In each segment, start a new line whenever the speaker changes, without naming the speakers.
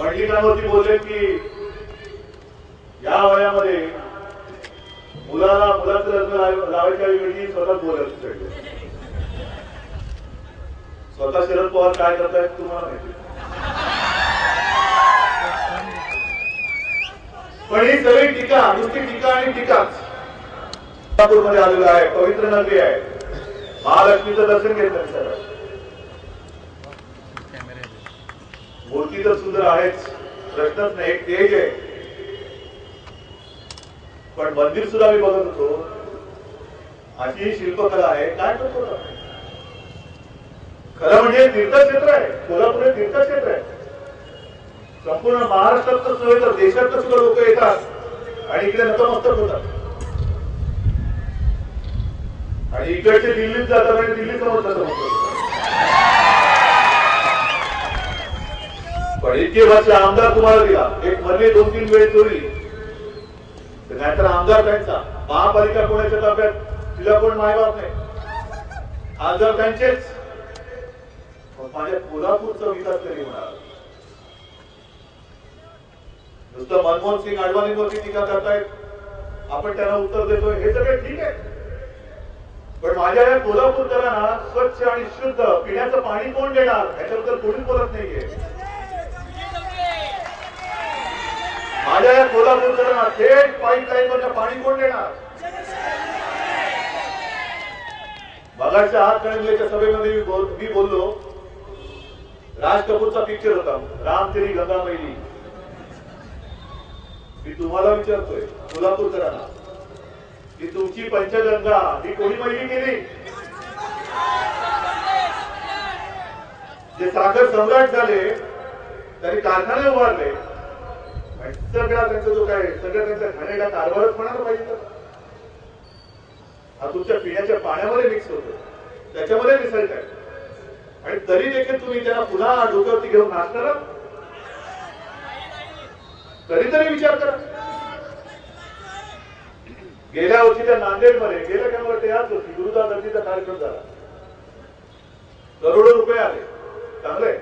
मंडलिकांवरती बोलले की या वयामध्ये मुलाचं लग्न लावायच्या ऐवजी स्वतःच बोलायला चढले. स्वतः शरद पवार काय करतायत तुम्हाला माहिती. पण ही सगळी टीका नुसती टीका आणि टीकाच. मध्ये आलेलं आहे, पवित्र नगरी आहे, महालक्ष्मीचं दर्शन घेतलं सगळं. मूर्ती तर सुंदर आहेच, प्रश्नच नाही, एक तेज आहे. पण मंदिर सुद्धा मी बघत होतो, अशी शिल्पकला आहे. काय करतो खरं म्हणजे तीर्थक्षेत्र आहे. कोल्हापूर हे तीर्थक्षेत्र आहे. संपूर्ण महाराष्ट्रात नव्हे तर देशात सुद्धा लोक येतात आणि इकडे नतमस्तक होतात. आणि इकडचे दिल्लीत जातात आणि दिल्ली समोर नतमस्तक. पण इतके वर्ष आमदार तुम्हाला दिला, एक मधली 2-3 वेळ चोरी, नाहीतर आमदार त्यांचा. महापालिका कोणाच्या ताब्यात, तिला कोण मायबाप नाही, आमदार त्यांचेच. माझ्या कोल्हापूरचा विकास कधी होणार. नुसतं मनमोहन सिंग अडवाणींवरती टीका करतायत, आपण त्यांना उत्तर देतोय, हे सगळे ठीक आहे. पण माझ्या या कोल्हापूरकरांना स्वच्छ आणि शुद्ध पिण्याचं पाणी कोण देणार, याच्याबद्दल कोणीच बोलत नाहीये. माझ्या या कोल्हापूरकरांना थेट पाईपलाईन वरनं पाणी कोण देणार. मगाच्या हातकणंगलेच्या सभेमध्ये मी बोललो, राज कपूरचा पिक्चर होता राम तेरी गंगा मैली. मी तुम्हाला विचारतोय कोल्हापूरकरांना की तुमची पंचगंगा ही कोणी मैली केली. जे साखर सम्राट झाले त्यांनी कारखाने उभारले, सगळा त्यांचा जो काय सगळं त्यांचा घाणेरडा कारभारच म्हणायला पाहिजे. हा तुमच्या पिण्याच्या पाण्यामध्ये मिक्स होतो, त्याच्यामध्ये मिसळत आहे. आणि तरी देखील तुम्ही त्यांना पुन्हा डोक्यावरती घेऊन नाचणार. तरी विचार करा. गेल्या वर्षीच्या नांदेडमध्ये गेल्या काय मला याच वर्षी गुरुदास दत्तीचा कार्यक्रम झाला. करोडो रुपये आले, चांगले.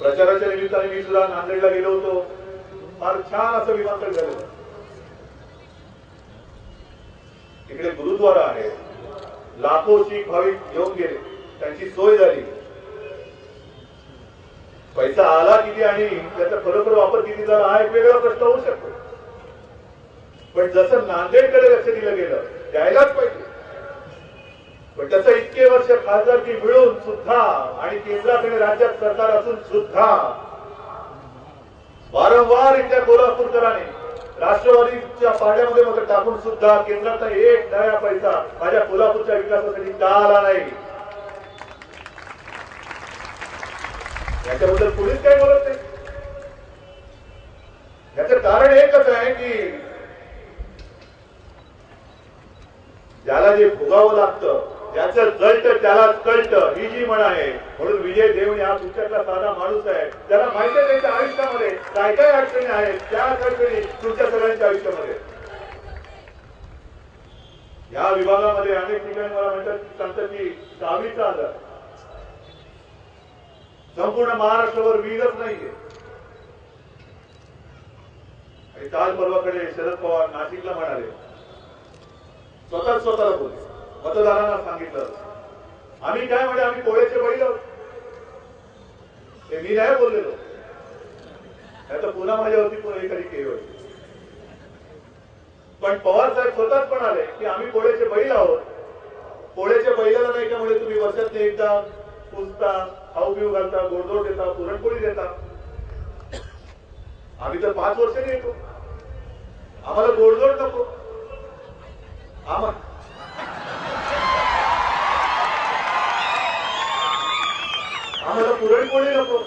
प्रचाराच्या निमित्ताने मी सुद्धा नांदेडला गेलो होतो. फार छान असं विमानतळ झालं. तिकडे गुरुद्वारा आहे, लाखो शीख भाविक येऊन गेले, त्यांची सोय झाली. पैसा आला किती आणि त्याचा खरोखर वापर किती झाला हा एक वेगळा प्रश्न होऊ शकतो. पण जसं नांदेडकडे लक्ष दिलं गेलं द्यायलाच पाहिजे. पण त्याचं इतके वर्ष खासदारकी मिळून सुद्धा आणि केंद्राकडे राज्यात सरकार असून सुद्धा वारंवार इथल्या कोल्हापूरकरांनी राष्ट्रवादीच्या पाड्यामध्ये मग टाकून सुद्धा केंद्राचा एक नया पैसा माझ्या कोल्हापूरच्या विकासासाठी का आला नाही. याच्याबद्दल पोलीस काही बोलत नाही. याचं कारण एकच आहे की ज्याला जे भोगावं लागतं त्याचं जळत त्यालाच कळतं, ही जी म्हण आहे. म्हणून विजय देवणी हा तुमच्यातला साधा माणूस आहे, त्याला माहिती आहे त्यांच्या आयुष्यामध्ये काय काय अडचणी आहेत. त्या अडचणी तुमच्या सगळ्यांच्या आयुष्यामध्ये. या विभागामध्ये अनेक ठिकाणी मला सांगतात की चावीचा आजार. संपूर्ण महाराष्ट्रावर वीजच नाहीये. आणि काल परवाकडे शरद पवार नाशिकला म्हणाले, स्वतःला बोलले, मतदारांना सांगितलं आम्ही काय म्हणजे आम्ही कोळ्याचे बैल आहोत. हे मी नाही बोललेलो, तर पुन्हा माझ्यावरती एखादी केली होती. पण पवार साहेब स्वतःच म्हणाले की आम्ही कोळ्याचे बैल आहोत. कोळ्याच्या बैलाला नाही का म्हणजे तुम्ही वर्षात एकदा पुजता, खाऊ पिऊ घालता, गोडधोड देता, पुरणपोळी देता. आम्ही तर 5 वर्षांनी येतो, आम्हाला गोडधोड नको. आम्हाला पुरणपोळी नको.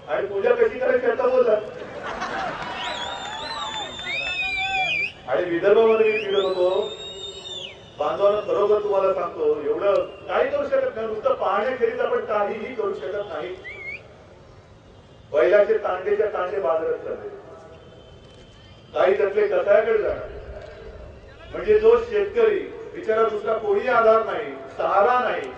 आणि पूजा कशी करायची आता बोलला. आणि विदर्भामध्ये मी फिरत होतो, बांधवांना खरोखर तुम्हाला सांगतो एवढं काही करू शकत नाही. नुसतं पाहण्याखेरीज आपण काहीही करू शकत नाही. बैलाचे तांडेच्या तांडे बाजारात चालले, काही त्यातले कसायाकडे जाणार. म्हणजे जो शेतकरी बिचारा दुसरा कोणी आधार नाही, सहारा नाही,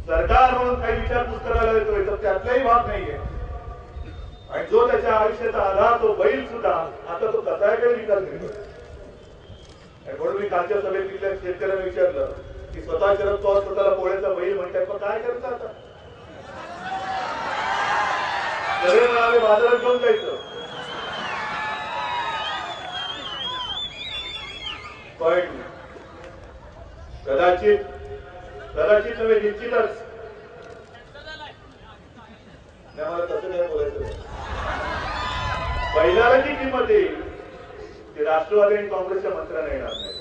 सरकार म्हणून काही विचारपूस करायला येतोय तर त्यातलाही भाग नाहीये. आणि जो त्याच्या आयुष्याचा आधार तो बैल सुद्धा आता तो कसायाकडे विचार करतो. म्हणून मी कालच्या सभेत तिथल्या शेतकऱ्यांना विचारलं की स्वतः शरद पवार स्वतःला पोळ्याचा बैल म्हणतात, मग काय करायचं आता? सगळे म्हणाले बाजारात घेऊन जायचं. पण कदाचित नव्हे निश्चितच मला तसं काय बोलायचं. बैलाला जी किंमत येईल ती राष्ट्रवादी आणि काँग्रेसच्या मंत्र्यांना येणार नाही.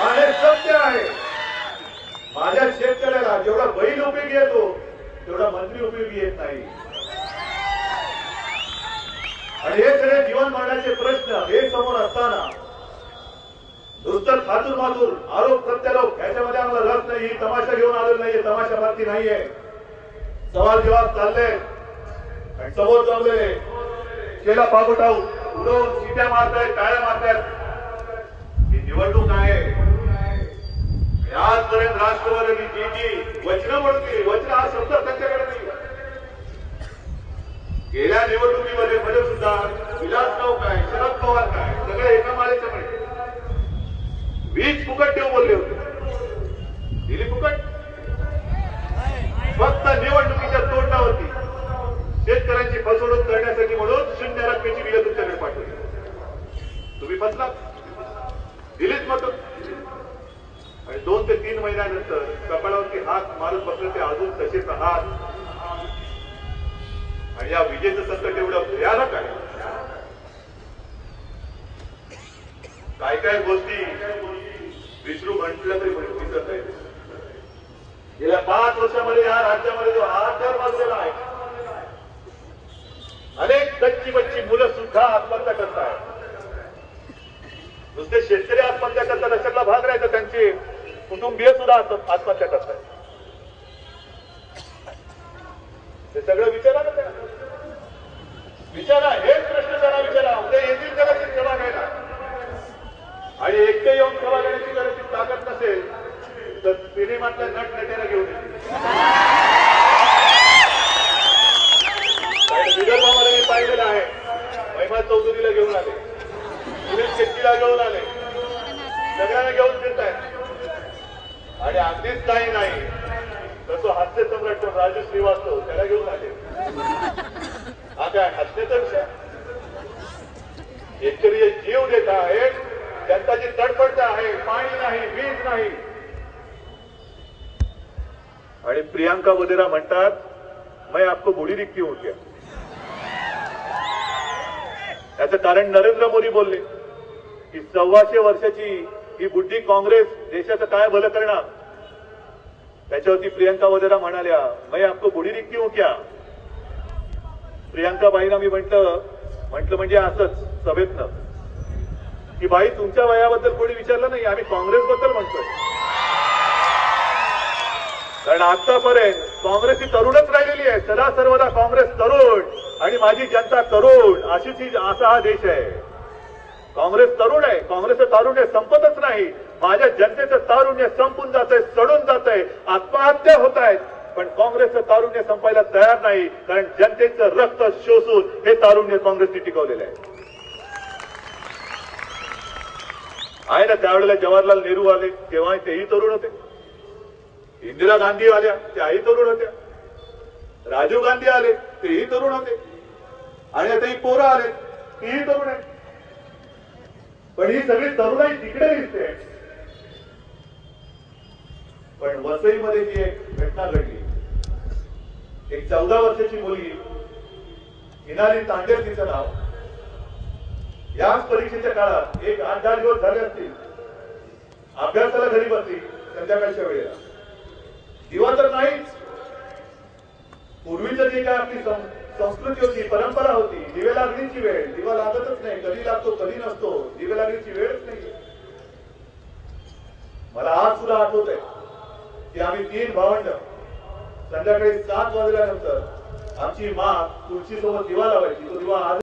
आणि सत्य आहे, माझ्या शेतकऱ्याला जेवढा बैल उपयोगी येतो तेवढा मंत्री उपयोगी येत नाही. आणि हे सगळे जीवन मरणाचे प्रश्न हे समोर असताना नुसतं खातूर मातूर आरोप प्रत्यारोप याच्यामध्ये आम्हाला रस नाही. तमाशा घेऊन आलेलो नाहीये, तमाशा भारती नाहीये. सवाल जवाब चालले आणि समोर जमले केला पागोटाऊ उडवून शिट्या मारतायत, टाळ्या मारतायत. ही निवडणूक आहे. आजपर्यंत राष्ट्रवादी जी वचनं म्हणते, वचन हा शब्द त्यांच्याकडे नाही. गेल्या निवडणुकीमध्ये सुद्धा विलासराव काय, शरद पवार काय, सगळे एका माळेच्या मध्ये वीज फुकट देऊ बोलले होते. दिली फुकट. फक्त निवडणुकीच्या तोंडावरती शेतकऱ्यांची फसवणूक करण्यासाठी म्हणून 0 रकमेची बिलं तुमच्याकडे पाठवली. तुम्ही फसला, दिलीच मत. आणि 2 ते 3 महिन्यानंतर कपाळावरती हात मारत बसले ते अजून तसेच आहात. आणि या विजेचं संकट एवढं भयानक आहे. काय गोष्टी विसरू म्हटलं तरी दिसत आहे. गेल्या 5 वर्षामध्ये या राज्यामध्ये जो हातभार मारलेला आहे, अनेक कच्ची बच्ची मुलं सुद्धा आत्महत्या करतात. नुसते शेतकरी आत्महत्या करतात अशातला भाग नाही तर त्यांचे कुटुंबीय सुद्धा आत्महत्या करतात. ते सगळं विचारा ना त्यांना. विचारा, हेच प्रश्न त्यांना विचारा. उद्या येतील कदाचित सभा घ्यायला आणि एकटे येऊन सभा घेण्याची कदाचित ताकद नसेल तर सिनेमातल्या नट नट्याला घेऊन येतील. विदर्भामध्ये मी पाहिलेलं आहे. महिमा चौधरीला घेऊन आले, सुनील शेट्टीला घेऊन आले, सगळ्यांना घेऊन फिरत आहेत. आणि अगदीच काही नाही तर तो हास्य सम्राट राजू श्रीवास्तव त्याला घेऊन आले. हा काय हसण्याचा विषय? शेतकरी जीव देत आहेत, त्यांचा जी तडफड आहे, पाणी नाही, वीज नाही. आणि प्रियांका वधेरा म्हणतात मैं आपको बुढ़ी दिखती हूं क्या? याचं कारण नरेंद्र मोदी बोलले की 125 वर्षाची ही बुद्धी काँग्रेस देशाचं काय भलं करणार. त्याच्यावरती प्रियांका वधेरा म्हणाल्या मैं आपको बुढ़ी दिखती हूं क्या? प्रियांका बाईंना मी म्हटलं म्हणजे असंच सभेतनं की बाई तुमच्या वयाबद्दल कोणी विचारलं नाही, आम्ही काँग्रेसबद्दल म्हणतोय. कारण आतापर्यंत काँग्रेस ही तरुणच राहिलेली आहे. सदा सर्वदा काँग्रेस तरुण आणि माझी जनता तरुण असा हा देश आहे. काँग्रेस तरुण आहे, काँग्रेसचं तारुण्य संपतच नाही. माझ्या जनतेचं तारुण्य संपून जात आहे, सडून जात आहे, आत्महत्या होत आहेत. पण काँग्रेसचं तारुण्य संपायला तयार नाही, कारण जनतेचं रक्त शोषून हे तारुण्य काँग्रेसने टिकवलेलं आहे ना. त्यावेळेला जवाहरलाल नेहरू आले तेव्हा तेही तरुण होते. इंदिरा गांधी आल्या त्याही तरुण होत्या. राजीव गांधी आले तेही तरुण होते. आणि आता ही पोरं आले तीही तरुण आहेत. पण ही सगळी तरुणाई तिकडे दिसते. पण वसईमध्ये जी एक घटना घडली, एक 14 वर्षाची मुलगी हिनाली तांडेल तिचं नाव, याच परीक्षेच्या काळात एक 8-10 दिवस झाले असतील, अभ्यासाला घरी बसली संध्याकाळच्या वेळेला. दिवा तर नाहीच. पूर्वीचं जे काय आपली संस्कृती होती, परंपरा होती, दिवे लागण्याची वेळ, दिवा लागतच नाही, कधी लागतो कधी नसतो, दिवे लागण्याची वेळच नाही. मला आज सुद्धा आठवत आहे की आम्ही 3 भावंड संध्याकाळी 7 वाजल्यानंतर आमची माँ तुळशी सोबत दिवा लावायची. तो दिवा आज